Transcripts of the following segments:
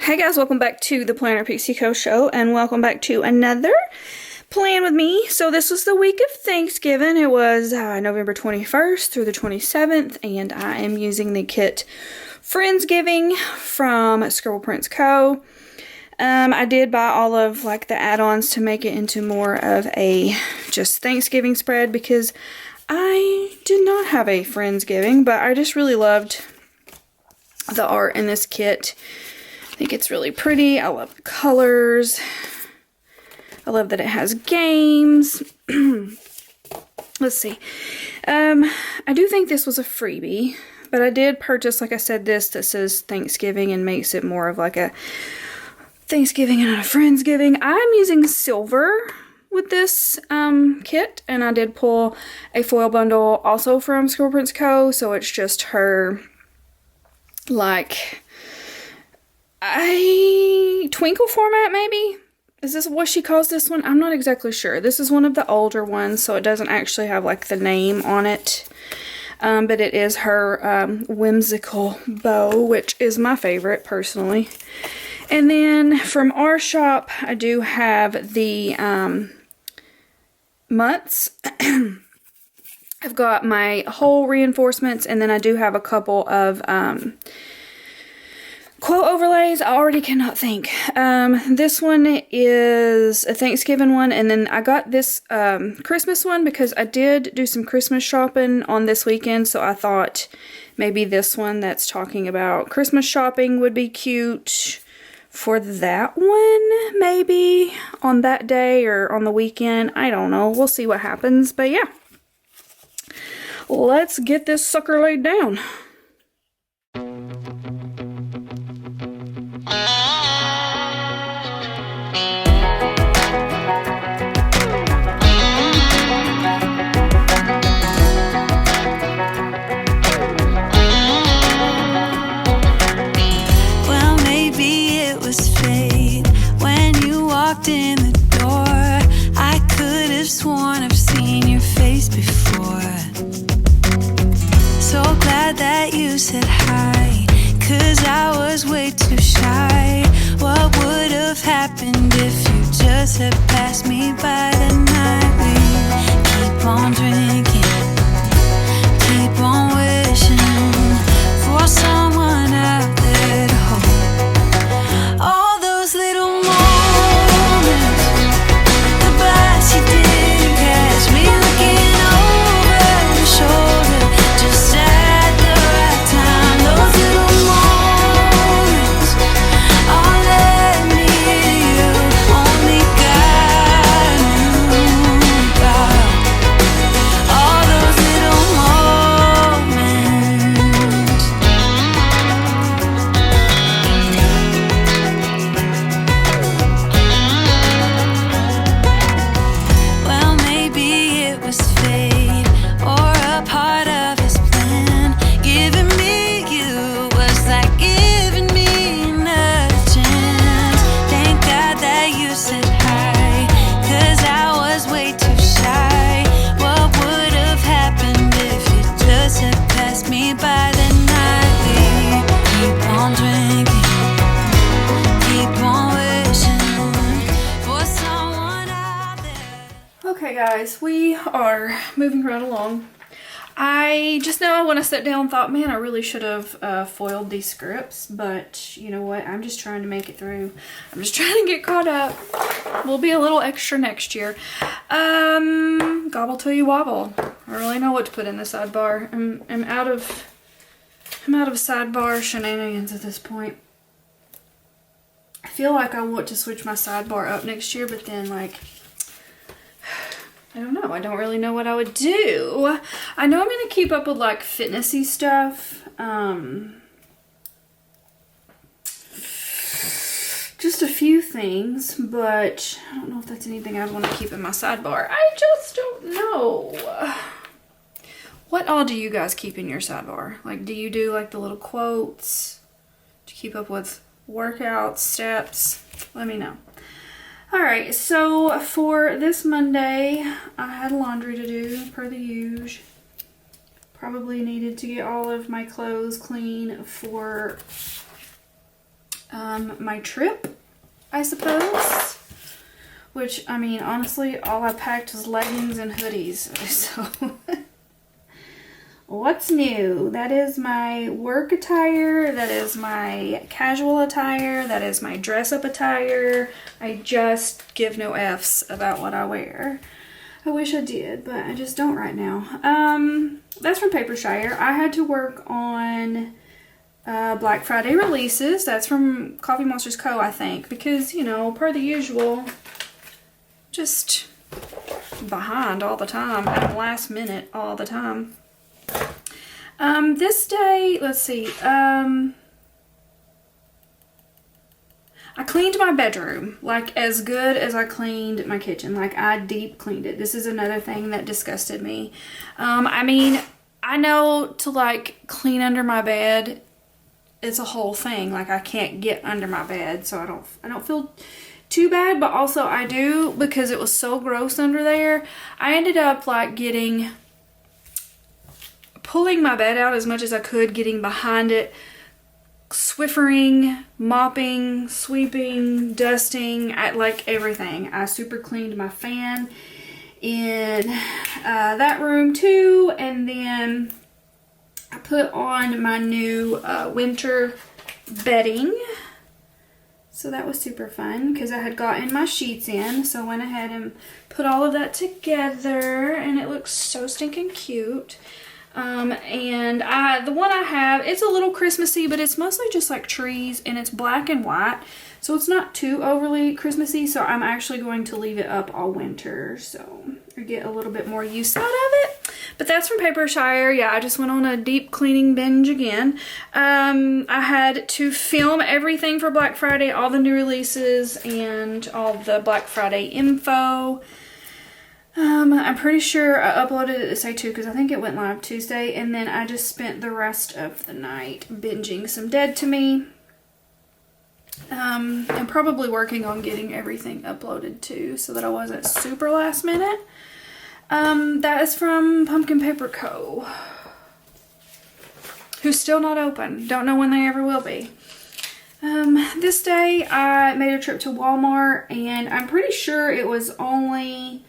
Hey guys, welcome back to the Planner Pixie Co show, and welcome back to another plan with me. So this was the week of Thanksgiving. It was November 21st through the 27th, and I am using the kit Friendsgiving from Scribble Prints Co. I did buy all of like the add-ons to make it into more of a just Thanksgiving spread because I did not have a Friendsgiving, but I just really loved the art in this kit. I think it's really pretty. I love the colors. I love that it has games. Let's see. I do think this was a freebie, but I did purchase, like I said, this that says Thanksgiving and makes it more of like a Thanksgiving and not a Friendsgiving. I'm using silver with this kit, and I did pull a foil bundle also from Scribble Prints Co. So it's just her, like, twinkle format, maybe? Is this what she calls this one? I'm not exactly sure. This is one of the older ones, so it doesn't actually have like the name on it. But it is her whimsical bow, which is my favorite personally. And then from our shop, I do have the months. I've got my whole reinforcements, and then I do have a couple of quote overlays. I already cannot think. This one is a Thanksgiving one, and then I got this Christmas one because I did do some Christmas shopping on this weekend, so I thought maybe this one that's talking about Christmas shopping would be cute for that one, maybe on that day or on the weekend. I don't know. We'll see what happens, but yeah. Let's get this sucker laid down. In the door, I could have sworn I've seen your face before. So glad that you said hi, 'cause I was way too shy. What would have happened if you just had passed me by the night? We keep on drinking, keep on wishing for someone out there to hold. All those little she didn't catch me looking over her shoulder, just at the right time. Those little moments all led me to you. Only God knew about all those little moments. Well, maybe it was fate or a part of his plan. Giving me you was like giving me another chance. Thank God that you said hi, 'cause I was way too shy. What would have happened if you just had passed me by the night? We keep on drinking, keep on wishing for someone out there. Okay guys, we are moving right along. I just now when I sat down thought, man, I really should have foiled these scripts, but you know what, I'm just trying to make it through. I'm just trying to get caught up. We'll be a little extra next year. Gobble till you wobble. I really know what to put in the sidebar. I'm out of sidebar shenanigans at this point. I feel like I want to switch my sidebar up next year, but then like, I don't know. I don't really know what I would do. I know I'm going to keep up with like fitnessy stuff. Just a few things, but I don't know if that's anything I'd want to keep in my sidebar. I just don't know. What all do you guys keep in your sidebar? Like, do you do like the little quotes to keep up with workouts, steps? Let me know. Alright, so for this Monday, I had laundry to do, per the usual. Probably needed to get all of my clothes clean for my trip, I suppose. Which, I mean, honestly, all I packed was leggings and hoodies. So, what's new? That is my work attire. That is my casual attire. That is my dress-up attire. I just give no F's about what I wear. I wish I did, but I just don't right now. That's from Papershire. I had to work on Black Friday releases. That's from Coffee Monsters Co., I think. Because, you know, per the usual, just behind all the time. At the last minute all the time. This day, let's see. I cleaned my bedroom, like, as good as I cleaned my kitchen. Like, I deep cleaned it. This is another thing that disgusted me. I mean, I know to, like, clean under my bed, it's a whole thing. Like, I can't get under my bed, so I don't feel too bad, but also I do, because it was so gross under there. I ended up, like, pulling my bed out as much as I could, getting behind it, Swiffering, mopping, sweeping, dusting, like everything. I super cleaned my fan in that room too, and then I put on my new winter bedding. So that was super fun because I had gotten my sheets in, so I went ahead and put all of that together, and it looks so stinking cute. And the one I have, it's a little Christmassy, but it's mostly just like trees, and it's black and white, so it's not too overly Christmassy. So I'm actually going to leave it up all winter, so I get a little bit more use out of it. But that's from Papershire. Yeah, I just went on a deep cleaning binge again. I had to film everything for Black Friday, all the new releases and all the Black Friday info. I'm pretty sure I uploaded it today too, because I think it went live Tuesday, and then I just spent the rest of the night binging some Dead to Me. And probably working on getting everything uploaded too, so that I wasn't super last minute. That is from Pumpkin Paper Co., who's still not open. Don't know when they ever will be. This day I made a trip to Walmart, and I'm pretty sure it was only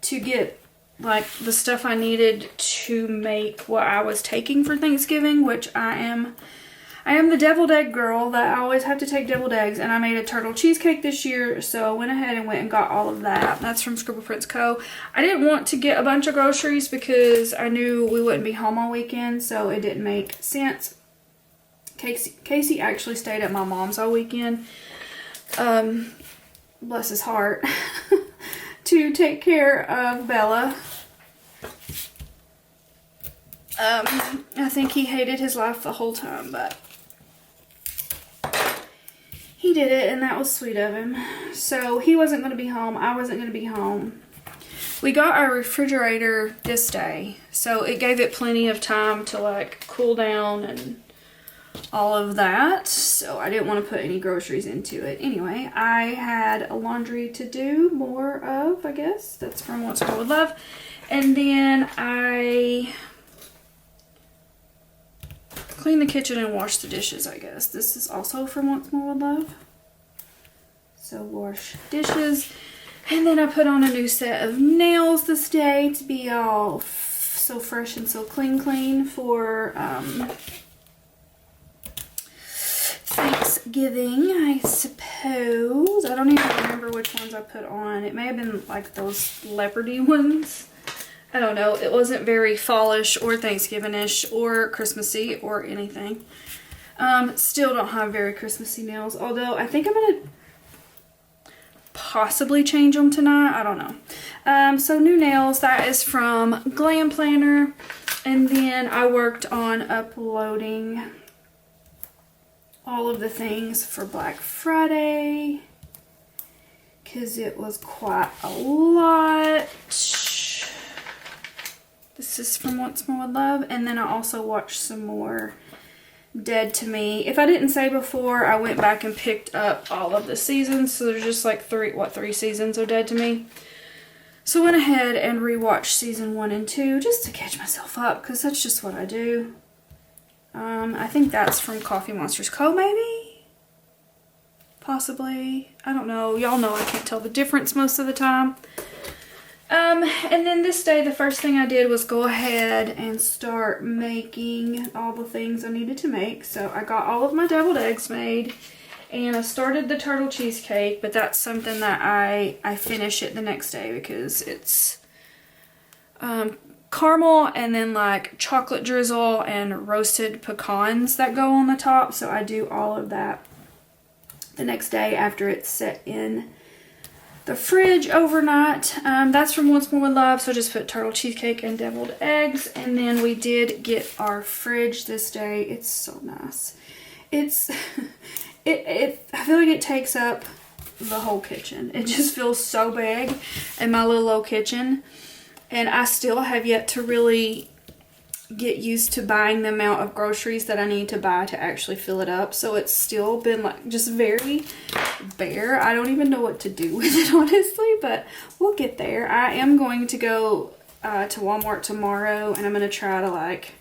to get like the stuff I needed to make what I was taking for Thanksgiving, which I am the deviled egg girl that I always have to take deviled eggs, and I made a turtle cheesecake this year, so I went ahead and went and got all of that. That's from Scribble Prints Co. I didn't want to get a bunch of groceries because I knew we wouldn't be home all weekend, so it didn't make sense. Casey actually stayed at my mom's all weekend. Bless his heart. To take care of Bella. I think he hated his life the whole time, but he did it, and that was sweet of him. So he wasn't going to be home. I wasn't going to be home. We got our refrigerator this day, so it gave it plenty of time to like cool down and all of that, so I didn't want to put any groceries into it. Anyway, I had a laundry to do more of, I guess. That's from Once More With Love. And then I cleaned the kitchen and washed the dishes, I guess. This is also from Once More With Love. So wash dishes. And then I put on a new set of nails this day to be all so fresh and so clean for Thanksgiving, I suppose. I don't even remember which ones I put on. It may have been like those leopardy ones. I don't know. It wasn't very fallish or Thanksgiving-ish or Christmassy or anything. Still don't have very Christmassy nails, although I think I'm going to possibly change them tonight. I don't know. So new nails. That is from Glam Planner. And then I worked on uploading all of the things for Black Friday because it was quite a lot. This is from Once More With Love, and then I also watched some more Dead to Me. If I didn't say before, I went back and picked up all of the seasons, so there's just like three seasons of Dead to Me. So I went ahead and rewatched season 1 and 2 just to catch myself up, because that's just what I do. I think that's from Coffee Monsters Co. maybe? possibly. I don't know. Y'all know I can't tell the difference most of the time. And then this day, the first thing I did was go ahead and start making all the things I needed to make. So I got all of my deviled eggs made, and I started the turtle cheesecake, but that's something that I finish it the next day because it's caramel and then like chocolate drizzle and roasted pecans that go on the top. So I do all of that the next day after it's set in the fridge overnight. That's from Once More With Love, so just put turtle cheesecake and deviled eggs. And then we did get our fridge this day. It's so nice. It's I feel like it takes up the whole kitchen. It just feels so big in my little old kitchen, and I still have yet to really get used to buying the amount of groceries that I need to buy to actually fill it up. So it's still been like just very bare. I don't even know what to do with it, honestly, but we'll get there. I am going to go to Walmart tomorrow, and I'm going to try to like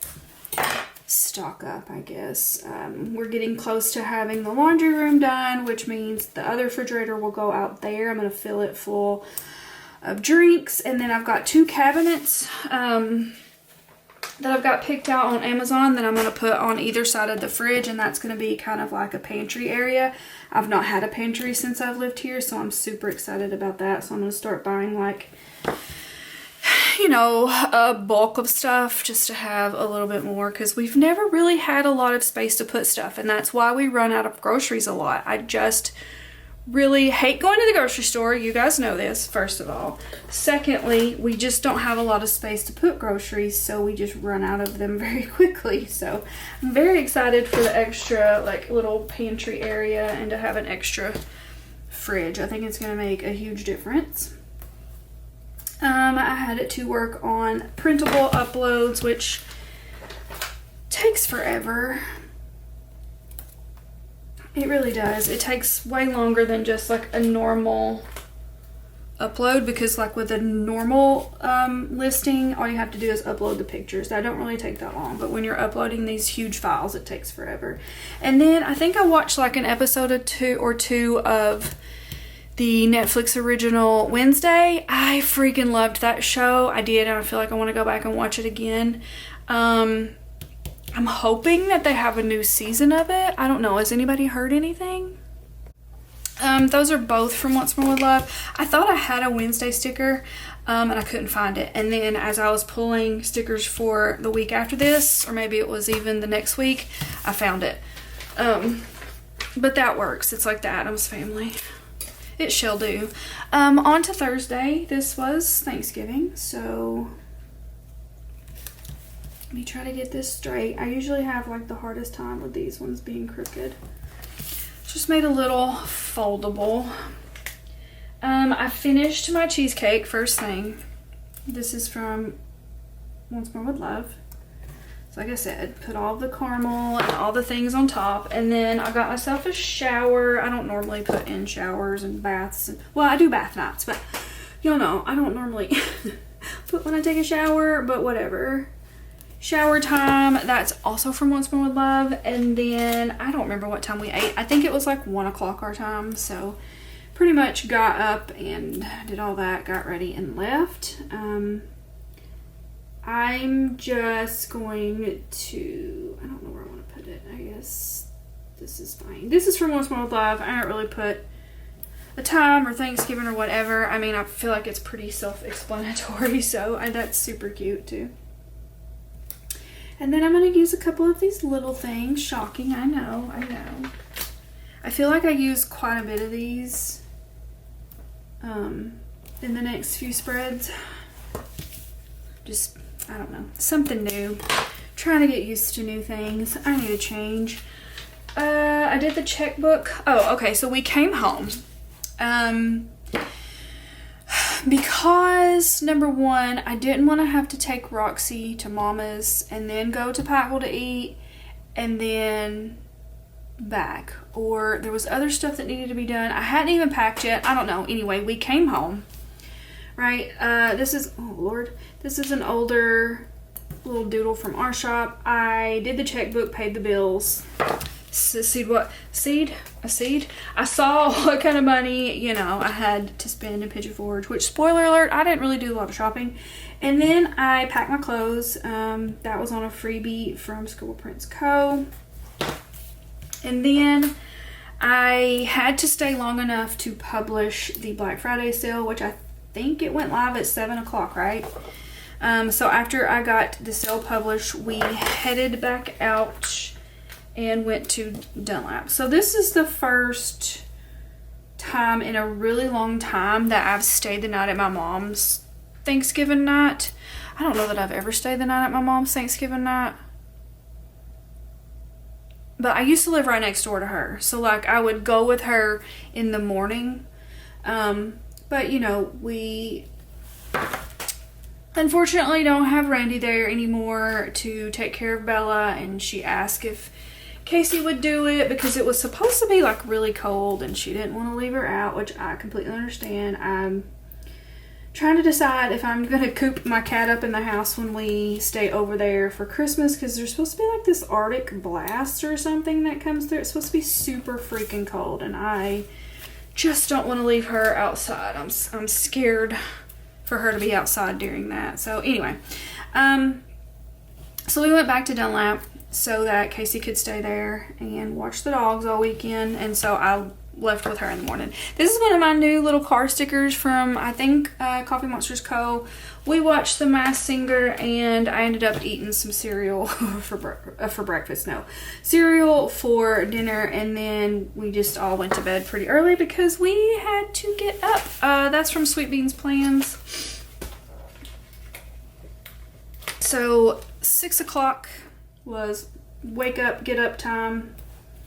stock up, I guess. We're getting close to having the laundry room done, which means the other refrigerator will go out there. I'm going to fill it full of drinks, and then I've got 2 cabinets that I've got picked out on Amazon that I'm going to put on either side of the fridge, and that's going to be kind of like a pantry area. I've not had a pantry since I've lived here, so I'm super excited about that. So I'm going to start buying like, you know, a bulk of stuff just to have a little bit more, because we've never really had a lot of space to put stuff, and that's why we run out of groceries a lot. I just really hate going to the grocery store. You guys know this, first of all. Secondly, we just don't have a lot of space to put groceries, so we just run out of them very quickly. So I'm very excited for the extra like little pantry area and to have an extra fridge. I think it's going to make a huge difference. I had it to work on printable uploads, which takes forever. It really does. It takes way longer than just like a normal upload, because like with a normal listing, all you have to do is upload the pictures. That don't really take that long, but when you're uploading these huge files, it takes forever. And then I think I watched like an episode or two of the Netflix original Wednesday. I freaking loved that show. I did, and I feel like I want to go back and watch it again. I'm hoping that they have a new season of it. I don't know. Has anybody heard anything? Those are both from Once More With Love. I thought I had a Wednesday sticker, and I couldn't find it. And then as I was pulling stickers for the week after this, or maybe it was even the next week, I found it. But that works. It's like the Addams Family. It shall do. On to Thursday. This was Thanksgiving, so let me try to get this straight. I usually have like the hardest time with these ones being crooked. Just made a little foldable. I finished my cheesecake first thing. This is from Once More With Love. So like I said, put all the caramel and all the things on top, and then I got myself a shower. I don't normally put in showers and baths. Well, I do bath nights, but y'all know I don't normally put when I take a shower, but whatever. Shower time, that's also from Once More With Love. And then I don't remember what time we ate. I think it was like 1 o'clock our time, so pretty much got up and did all that, got ready and left. I'm just going to, I don't know where I want to put it. I guess this is fine. This is from Once More With Love. I don't really put a time or Thanksgiving or whatever. I mean, I feel like it's pretty self-explanatory, so that's super cute too. And then I'm going to use a couple of these little things. Shocking, I know. I feel like I use quite a bit of these in the next few spreads. Just, I don't know, something new. Trying to get used to new things. I need a change. I did the checkbook. Oh, okay, so we came home. Because, number one, I didn't want to have to take Roxy to Mama's and then go to Pikeville to eat and then back. Or there was other stuff that needed to be done. I hadn't even packed yet. I don't know. Anyway, we came home. Right? This is, oh Lord, this is an older little doodle from our shop. I did the checkbook, paid the bills. seed what? Seed? A seed? I saw what kind of money, you know, I had to spend in Pigeon Forge, which, spoiler alert, I didn't really do a lot of shopping. And then I packed my clothes. That was on a freebie from School Prints Co. And then I had to stay long enough to publish the Black Friday sale, which I think it went live at 7 o'clock, right? So after I got the sale published, we headed back out and went to Dunlap. So this is the first time in a really long time that I've stayed the night at my mom's Thanksgiving night. I don't know that I've ever stayed the night at my mom's Thanksgiving night. But I used to live right next door to her. So like I would go with her in the morning. But you know, we unfortunately don't have Randy there anymore to take care of Bella, and she asked if Casey would do it because it was supposed to be like really cold and she didn't want to leave her out, which I completely understand. I'm trying to decide if I'm going to coop my cat up in the house when we stay over there for Christmas, because there's supposed to be like this Arctic blast or something that comes through. It's supposed to be super freaking cold, and I just don't want to leave her outside. I'm scared for her to be outside during that. So anyway, so we went back to Dunlap so that Casey could stay there and watch the dogs all weekend, and so I left with her in the morning. This is one of my new little car stickers from, I think, Coffee Monsters Co. We watched The Masked Singer, and I ended up eating some cereal for breakfast. No, cereal for dinner, and then we just all went to bed pretty early because we had to get up. That's from Sweet Beans Plans. So 6 o'clock was wake up, get up time.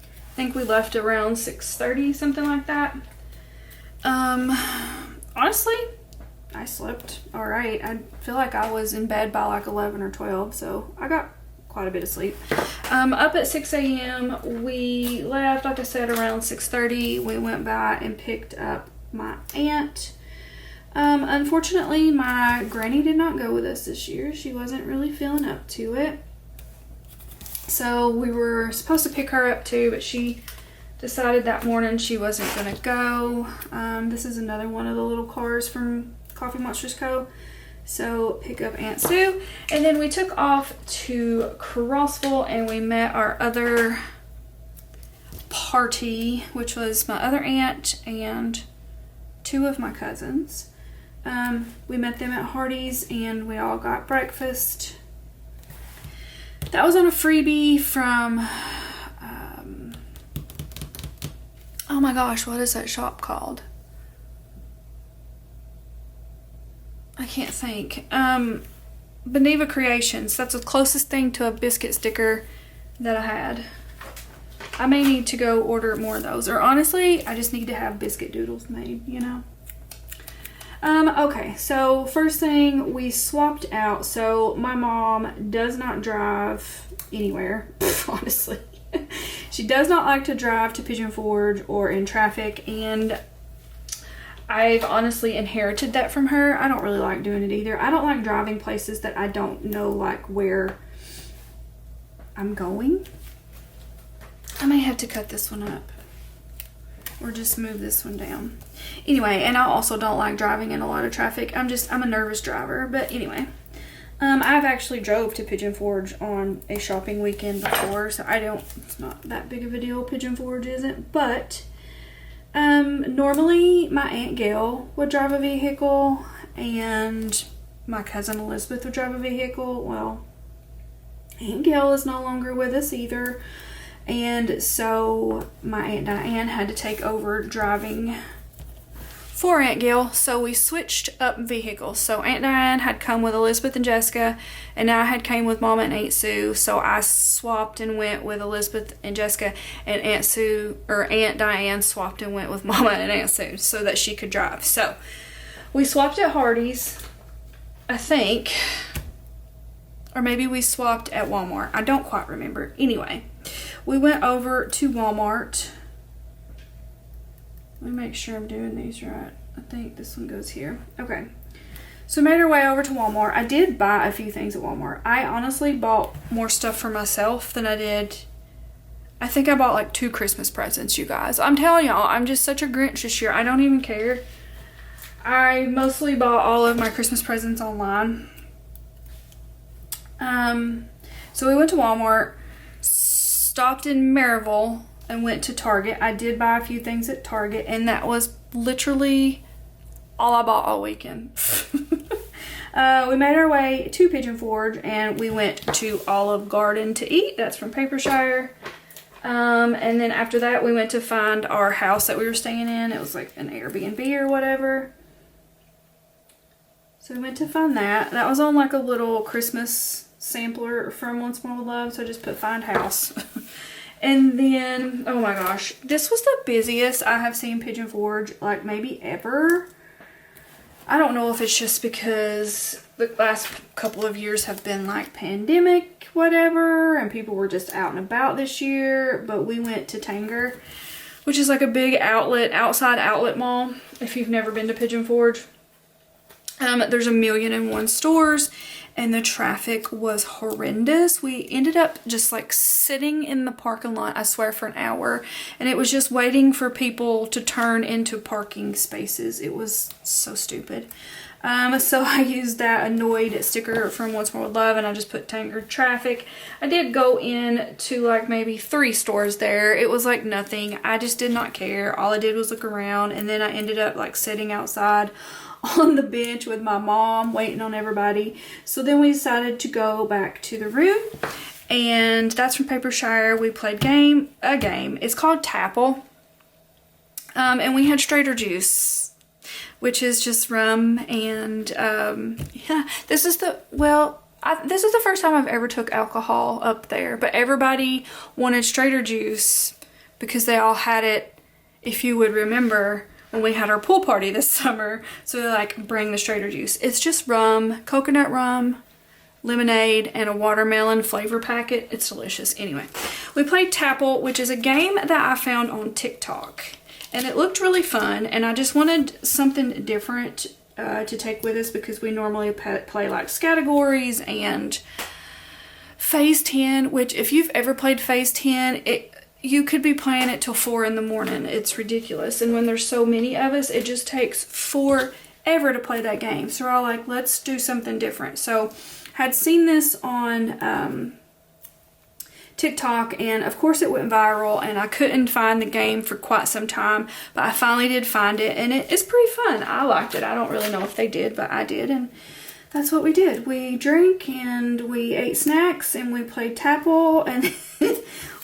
I think we left around 6:30, something like that. Honestly, I slept all right. I feel like I was in bed by like 11 or 12, so I got quite a bit of sleep. Up at 6 a.m. We left, like I said, around 6:30. We went by and picked up my aunt. Unfortunately, my granny did not go with us this year. She wasn't really feeling up to it. So we were supposed to pick her up too, but she decided that morning she wasn't going to go. This is another one of the little cars from Coffee Monsters Co. So pick up Aunt Sue. And then we took off to Crossville and we met our other party, which was my other aunt and two of my cousins. We met them at Hardee's and we all got breakfast. That was on a freebie from, oh my gosh, what is that shop called? I can't think. Beneva Creations. That's the closest thing to a biscuit sticker that I had. I may need to go order more of those. Or honestly, I just need to have biscuit doodles made, you know? Okay, so first thing, we swapped out. So my mom does not drive anywhere, honestly. She does not like to drive to Pigeon Forge or in traffic, and I've honestly inherited that from her. I don't really like doing it either. I don't like driving places that I don't know like where I'm going. I may have to cut this one up or just move this one down. Anyway, and I also don't like driving in a lot of traffic. I'm a nervous driver. But anyway, I've actually drove to Pigeon Forge on a shopping weekend before, so it's not that big of a deal. Pigeon Forge isn't, but normally my Aunt Gail would drive a vehicle and my cousin Elizabeth would drive a vehicle. Well, Aunt Gail is no longer with us either. And so my Aunt Diane had to take over driving for Aunt Gail. So we switched up vehicles. So Aunt Diane had come with Elizabeth and Jessica, and I had came with Mama and Aunt Sue. So I swapped and went with Elizabeth and Jessica, and Aunt Diane swapped and went with Mama and Aunt Sue so that she could drive. So we swapped at Hardee's, I think. Or maybe we swapped at Walmart. I don't quite remember. Anyway, we went over to Walmart. Let me make sure I'm doing these right. I think this one goes here. Okay. So we made our way over to Walmart. I did buy a few things at Walmart. I honestly bought more stuff for myself than I I think I bought like 2 Christmas presents, you guys. I'm telling y'all, I'm just such a Grinch this year. I don't even care. I mostly bought all of my Christmas presents online. So we went to Walmart, stopped in Maryville, and went to Target. I did buy a few things at Target, and that was literally all I bought all weekend. We made our way to Pigeon Forge, and we went to Olive Garden to eat. That's from Papershire. And then after that, we went to find our house that we were staying in. It was like an Airbnb or whatever. So we went to find that. That was on like a little Christmas sampler from Once More With Love, so I just put find house. And then, oh my gosh, this was the busiest I have seen Pigeon Forge, like maybe ever. I don't know if it's just because the last couple of years have been like pandemic, whatever, and people were just out and about this year, but we went to Tanger, which is like a big outside outlet mall, if you've never been to Pigeon Forge. There's 1,000,001 stores, and the traffic was horrendous. We ended up just like sitting in the parking lot, I swear, for an hour, and it was just waiting for people to turn into parking spaces. It was so stupid. So I used that annoyed sticker from Once More With Love, and I just put Tanger traffic. I did go in to like maybe 3 stores there. It was like nothing. I just did not care. All I did was look around, and then I ended up like sitting outside on the bench with my mom waiting on everybody. So then we decided to go back to the room, and that's from Papershire. We played a game. It's called Tapple. And we had Strader Juice, which is just rum, and yeah, this is the first time I've ever took alcohol up there, but everybody wanted Strader Juice because they all had it, if you would remember, when we had our pool party this summer. So they like, bring the Strader Juice. It's just rum, coconut rum, lemonade, and a watermelon flavor packet. It's delicious. Anyway, we played Tapple, which is a game that I found on TikTok, and it looked really fun, and I just wanted something different to take with us, because we normally play like categories and Phase 10, which if you've ever played Phase 10, you could be playing it till 4 in the morning. It's ridiculous. And when there's so many of us, it just takes forever to play that game. So we're all like, let's do something different. So had seen this on TikTok, and of course it went viral, and I couldn't find the game for quite some time, but I finally did find it, and it's pretty fun. I liked it. I don't really know if they did, but I did, and that's what we did. We drank, and we ate snacks, and we played Tapple, and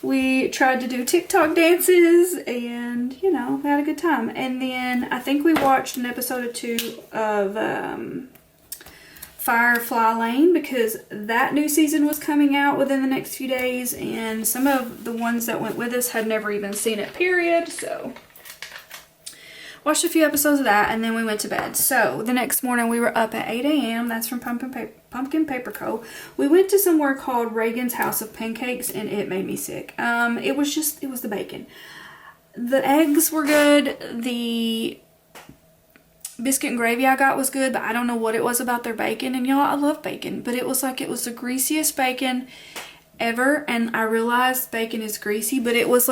we tried to do TikTok dances, and, you know, we had a good time. And then I think we watched an episode or 2 of Firefly Lane, because that new season was coming out within the next few days, and some of the ones that went with us had never even seen it, period. So watched a few episodes of that, and then we went to bed. So the next morning we were up at 8 a.m. That's from Pumpkin Paper Co. We went to somewhere called Reagan's House of Pancakes, and it made me sick. It was the bacon. The eggs were good. The biscuit and gravy I got was good, but I don't know what it was about their bacon. And y'all, I love bacon, but it was the greasiest bacon ever. And I realized bacon is greasy, but it was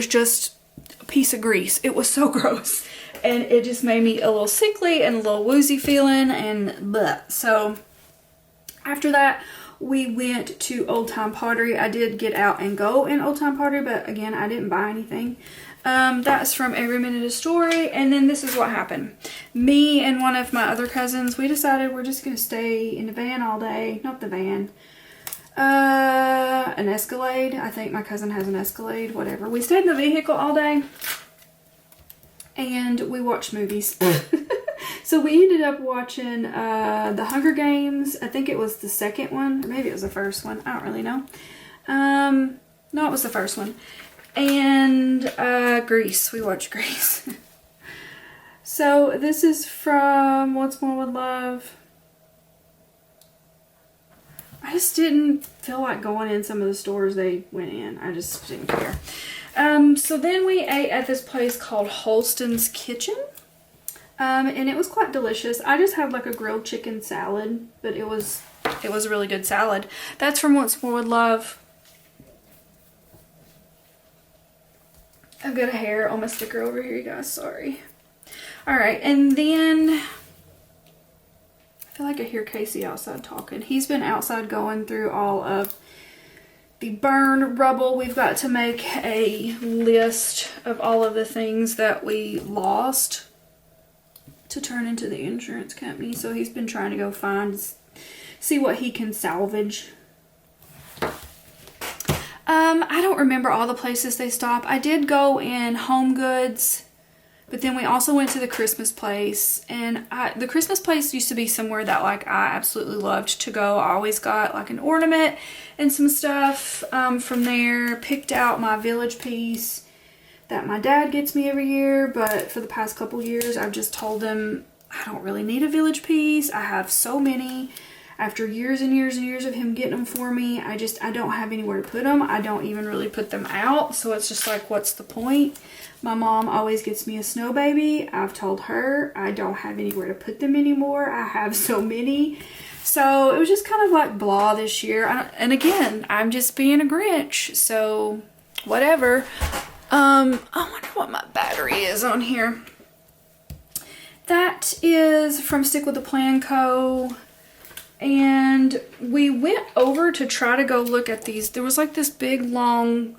just a piece of grease. It was so gross, and it just made me a little sickly and a little woozy feeling, and bleh. So after that, we went to Old Time Pottery. I did get out and go in Old Time Pottery, but again, I didn't buy anything. That's from Every Minute a Story. And then this is what happened. Me and one of my other cousins, we decided we're just going to stay in the van all day. Not the van. An Escalade. I think my cousin has an Escalade, whatever. We stayed in the vehicle all day, and we watched movies. So we ended up watching The Hunger Games. I think it was the second one, or maybe it was the first one. I don't really know. No, it was the first one. And Grease. We watched Grease. So this is from Once More With Love. I just didn't feel like going in some of the stores they went in. I just didn't care. So then we ate at this place called Holston's Kitchen. And it was quite delicious. I just had like a grilled chicken salad, but it was a really good salad. That's from Once More With Love. I've got a hair on my sticker over here, you guys, sorry. Alright, and then I feel like I hear Casey outside talking. He's been outside going through all of the burned rubble. We've got to make a list of all of the things that we lost to turn into the insurance company. So he's been trying to go see what he can salvage. I don't remember all the places they stop. I did go in Home Goods, but then we also went to the Christmas place, and the Christmas place used to be somewhere that like I absolutely loved to go. I always got like an ornament and some stuff from there. Picked out my village piece that my dad gets me every year, but for the past couple years I've just told him I don't really need a village piece. I have so many. After years and years and years of him getting them for me, I don't have anywhere to put them. I don't even really put them out, so it's just like, what's the point? My mom always gets me a snow baby. I've told her I don't have anywhere to put them anymore. I have so many. So it was just kind of like blah this year. And again, I'm just being a Grinch, so whatever. I wonder what my battery is on here. That is from Stick with the Plan Co. And we went over to try to go look at these. There was like this big long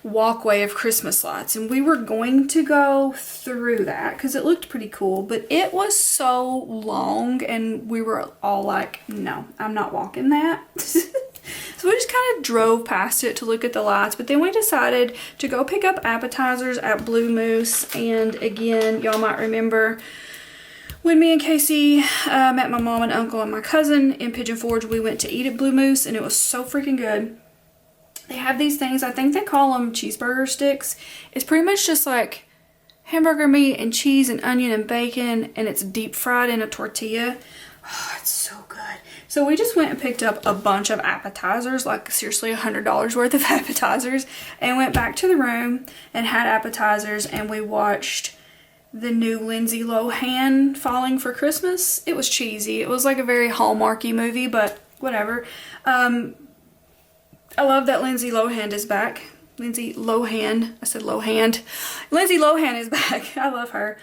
walkway of Christmas lights, and we were going to go through that because it looked pretty cool, but it was so long and we were all like, no, I'm not walking that. So we just kind of drove past it to look at the lights, but then we decided to go pick up appetizers at Blue Moose. And again, y'all might remember when me and Casey met my mom and uncle and my cousin in Pigeon Forge, we went to eat at Blue Moose, and it was so freaking good. They have these things, I think they call them cheeseburger sticks. It's pretty much just like hamburger meat and cheese and onion and bacon, and it's deep fried in a tortilla. Oh, it's so good. So we just went and picked up a bunch of appetizers, like seriously $100 worth of appetizers, and went back to the room and had appetizers, and we watched the new Lindsay Lohan Falling for Christmas. It was cheesy. It was like a very Hallmarky movie, but whatever. I love that Lindsay Lohan is back. Lindsay Lohan. I said Lohan. Lindsay Lohan is back. I love her.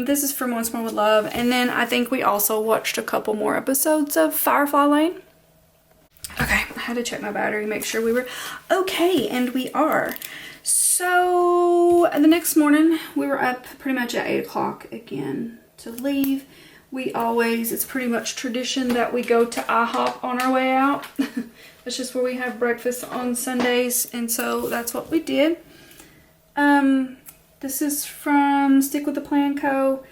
This is from Once More With Love. And then I think we also watched a couple more episodes of Firefly Lane. Okay, I had to check my battery, make sure we were okay, and we are. So the next morning we were up pretty much at 8 o'clock again to leave. It's pretty much tradition that we go to IHOP on our way out. That's just where we have breakfast on Sundays, and so that's what we did. This is from Stick with the Plan Co.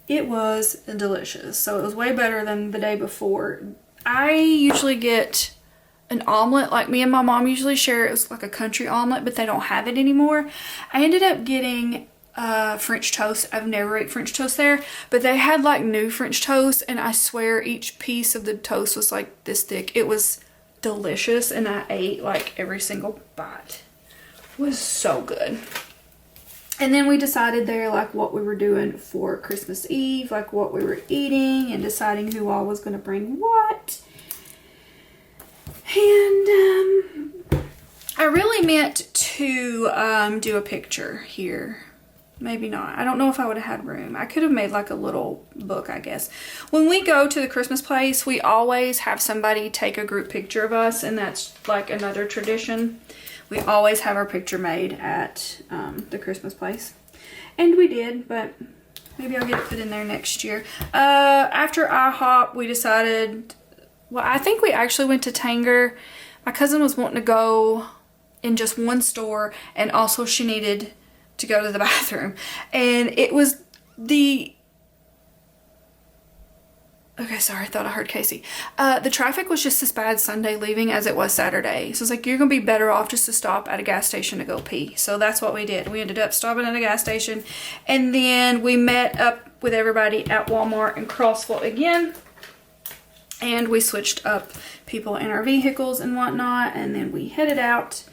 It was delicious, so it was way better than the day before. I usually get an omelet, like me and my mom usually share. It was like a country omelet, but they don't have it anymore. I ended up getting French toast. I've never ate French toast there, but they had like new French toast, and I swear each piece of the toast was like this thick. It was delicious, and I ate like every single bite. It was so good. And then we decided there like what we were doing for Christmas Eve, like what we were eating, and deciding who all was going to bring what. And I really meant to do a picture here. Maybe not. I don't know if I would have had room. I could have made like a little book, I guess. When we go to the Christmas place, we always have somebody take a group picture of us, and that's like another tradition. We always have our picture made at the Christmas place. And we did, but maybe I'll get it put in there next year. After IHOP, we decided... Well, I think we actually went to Tanger. My cousin was wanting to go in just one store, and also she needed to go to the bathroom. And it was the... Okay, sorry, I thought I heard Casey. The traffic was just as bad Sunday leaving as it was Saturday. So it's like, you're going to be better off just to stop at a gas station to go pee. So that's what we did. We ended up stopping at a gas station, and then we met up with everybody at Walmart in Crossville again. And we switched up people in our vehicles and whatnot, and then we headed out.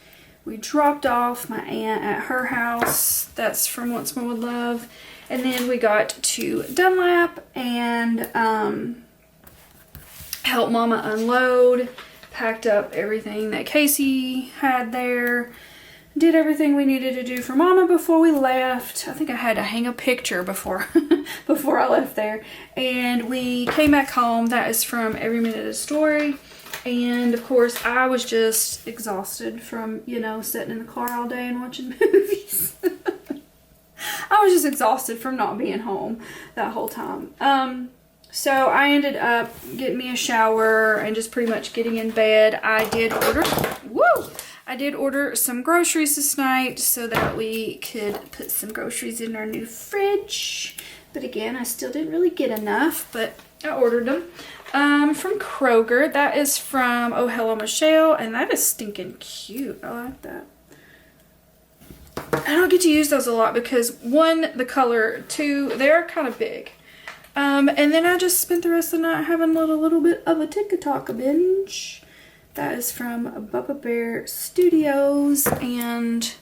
We dropped off my aunt at her house. That's from Once More With Love. And then we got to Dunlap and helped Mama unload. Packed up everything that Casey had there. did everything we needed to do for Mama before we left. I think I had to hang a picture before before I left there. And we came back home. That is from Every Minute a Story. And of course, I was just exhausted from, you know, sitting in the car all day and watching movies. I was just exhausted from not being home that whole time. So I ended up getting me a shower and just pretty much getting in bed. I did order some groceries this night so that we could put some groceries in our new fridge. But again, I still didn't really get enough, but I ordered them. From Kroger. That is from Oh Hello Michelle, and that is stinking cute. I like that. I don't get to use those a lot because one, the color, two, they are kind of big. And then I just spent the rest of the night having a little bit of a TikTok binge. That is from Bubba Bear Studios, and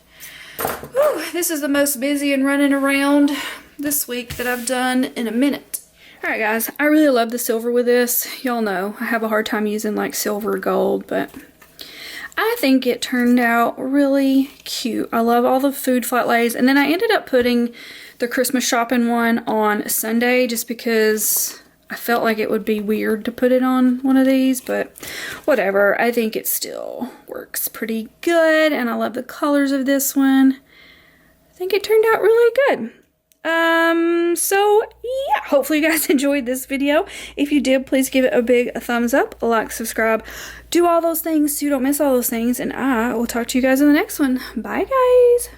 whew, this is the most busy and running around this week that I've done in a minute. Alright guys, I really love the silver with this. Y'all know I have a hard time using like silver or gold, but I think it turned out really cute. I love all the food flat lays, and then I ended up putting the Christmas shopping one on Sunday just because I felt like it would be weird to put it on one of these, but whatever. I think it still works pretty good, and I love the colors of this one. I think it turned out really good. So yeah, hopefully you guys enjoyed this video. If you did, please give it a big thumbs up, a like, subscribe, do all those things so you don't miss all those things, and I will talk to you guys in the next one. Bye guys.